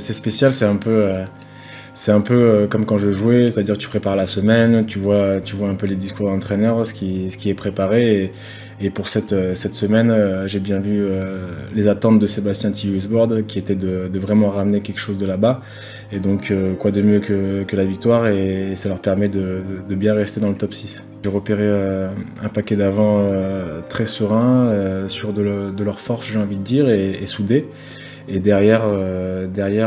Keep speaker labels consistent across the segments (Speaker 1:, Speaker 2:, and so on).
Speaker 1: spécial, c'est un peu comme quand je jouais, c'est-à-dire tu prépares la semaine, tu vois un peu les discours d'entraîneur, ce qui est préparé. Et pour cette semaine, j'ai bien vu les attentes de Sébastien Tillius-Bord, qui était de vraiment ramener quelque chose de là-bas. Et donc, quoi de mieux que la victoire, et ça leur permet de bien rester dans le top 6. J'ai repéré un paquet d'avant très serein, sûr de leur force, j'ai envie de dire, et soudé. Et derrière,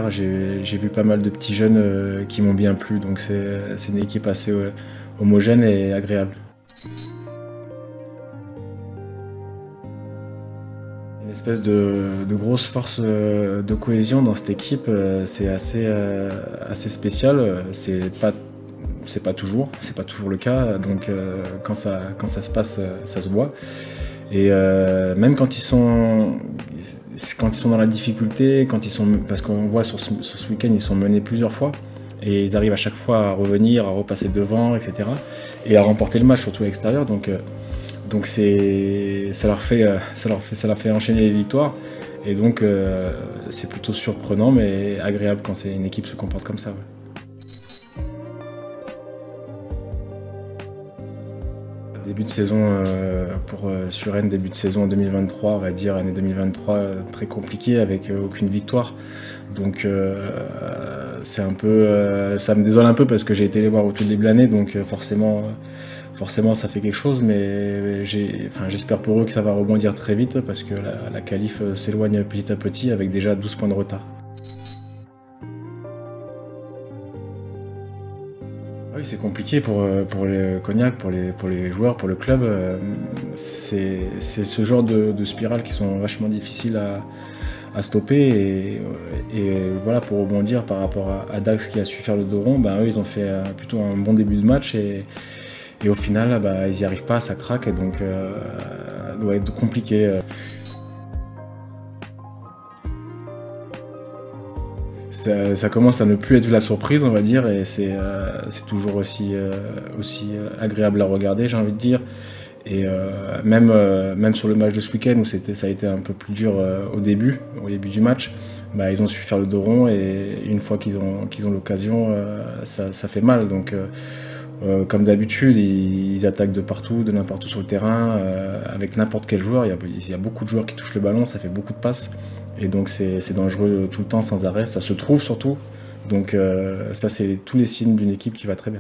Speaker 1: j'ai vu pas mal de petits jeunes qui m'ont bien plu, donc c'est une équipe assez homogène et agréable. Une espèce de grosse force de cohésion dans cette équipe, c'est assez spécial. C'est pas toujours le cas, donc quand ça se passe, ça se voit. Et même quand ils sont dans la difficulté, parce qu'on voit sur ce week-end, ils sont menés plusieurs fois, et ils arrivent à chaque fois à revenir, à repasser devant, etc. et à remporter le match, surtout à l'extérieur. Donc ça leur fait enchaîner les victoires, et donc c'est plutôt surprenant mais agréable quand une équipe se comporte comme ça. Ouais. Début de saison pour Suresnes, début de saison 2023, on va dire, année 2023 très compliquée avec aucune victoire. Donc c'est un peu, ça me désole un peu parce que j'ai été les voir au tout début de l'année, donc forcément ça fait quelque chose, mais j'espère pour eux que ça va rebondir très vite parce que la qualif s'éloigne petit à petit avec déjà 12 points de retard. Oui, c'est compliqué pour le Cognac, pour les joueurs, pour le club. C'est ce genre de spirales qui sont vachement difficiles à stopper. Et voilà, pour rebondir par rapport à Dax qui a su faire le dos rond, eux ils ont fait plutôt un bon début de match, et au final ils n'y arrivent pas, ça craque, et donc ça doit être compliqué. Ça commence à ne plus être la surprise, on va dire, et c'est toujours aussi agréable à regarder, j'ai envie de dire. Et même sur le match de ce week-end où ça a été un peu plus dur au début du match, ils ont su faire le dos rond, et une fois qu'ils ont l'occasion, ça fait mal. Donc comme d'habitude, ils attaquent de partout, de n'importe où sur le terrain, avec n'importe quel joueur. Il y a beaucoup de joueurs qui touchent le ballon, ça fait beaucoup de passes. Et donc c'est dangereux tout le temps, sans arrêt, ça se trouve surtout. Donc ça, c'est tous les signes d'une équipe qui va très bien.